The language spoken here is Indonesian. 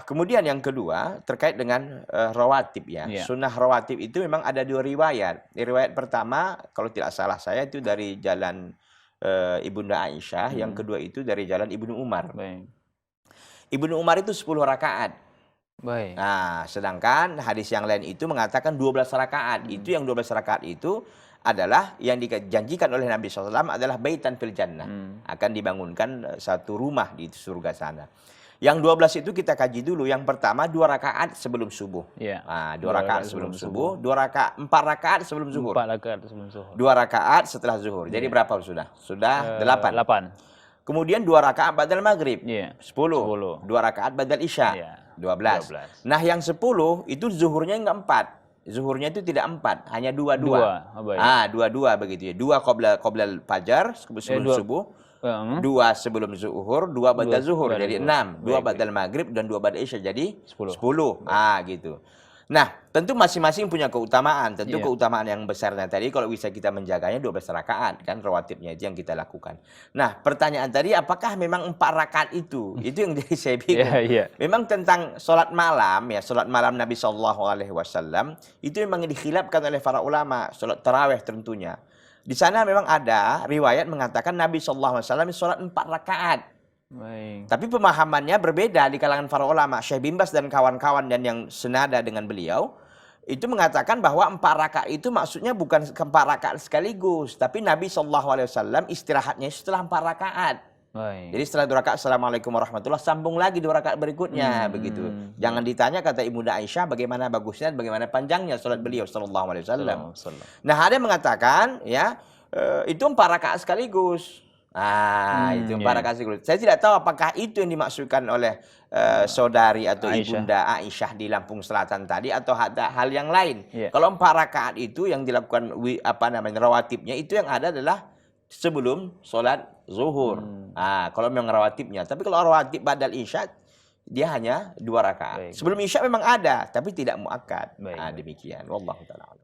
Kemudian yang kedua terkait dengan rawatib ya. Iya. Sunnah rawatib itu memang ada dua riwayat. Riwayat pertama kalau tidak salah saya itu dari jalan Ibunda Aisyah, yang kedua itu dari jalan Ibnu Umar. Baik. Ibnu Umar itu 10 rakaat. Baik. Nah, sedangkan hadis yang lain itu mengatakan 12 rakaat. Itu yang 12 rakaat itu adalah yang dijanjikan oleh Nabi SAW adalah baitan fil jannah. Akan dibangunkan satu rumah di surga sana. Yang 12 itu kita kaji dulu. Yang pertama 2 rakaat sebelum subuh. Iya. Nah, 2 2 rakaat rakaat sebelum sebelum subuh, subuh. 4 rakaat sebelum zuhur. 4 rakaat sebelum zuhur. 2 rakaat setelah zuhur. Jadi Iya. berapa sudah? Sudah 8. 8. Kemudian 2 rakaat ba'dal maghrib. Iya. 10. 10. 2 rakaat ba'dal isya. Iya. 12. 12. Nah, yang 10 itu zuhurnya enggak 4. Zuhurnya itu tidak 4, hanya 2. 2. Oh, baik. 2 begitu ya. 2 qoblal fajar sebelum subuh. 2 sebelum zuhur, 2 ba'da zuhur jadi 6, 2 ba'dal maghrib dan 2 ba'da isya jadi 10. Gitu. Nah, tentu masing-masing punya keutamaan. Tentu keutamaan yang besarnya tadi kalau bisa kita menjaganya 12 rakaat kan rawatibnya itu yang kita lakukan. Nah, pertanyaan tadi apakah memang 4 rakaat itu? Itu yang jadi saya bingung. Memang tentang sholat malam ya, sholat malam Nabi SAW itu memang dikhilafkan oleh para ulama, sholat tarawih tentunya. Di sana memang ada riwayat mengatakan Nabi SAW sholat 4 rakaat. Baik. Tapi pemahamannya berbeda di kalangan para ulama. Syekh bin Baz dan kawan-kawan dan yang senada dengan beliau itu mengatakan bahwa 4 rakaat itu maksudnya bukan 4 rakaat sekaligus, tapi Nabi SAW istirahatnya setelah 4 rakaat. Baik. Jadi setelah 2 rakaat Assalamualaikum warahmatullahi sambung lagi 2 rakaat berikutnya begitu. Jangan ditanya kata Ibunda Aisyah bagaimana bagusnya, bagaimana panjangnya salat beliau sallallahu alaihi wasallam. Nah, ada yang mengatakan ya itu 4 rakaat sekaligus. Itu 4 rakaat sekaligus. Saya tidak tahu apakah itu yang dimaksudkan oleh saudari atau Ibunda Aisyah di Lampung Selatan tadi atau ada hal yang lain. Kalau 4 rakaat itu yang dilakukan rawatibnya itu yang ada adalah sebelum sholat zuhur. Kalau memang rawatibnya. Tapi kalau rawatib badal isya, dia hanya 2 rakaat. Sebelum isya memang ada, tapi tidak muakkad. Demikian. Wallahu ta'ala.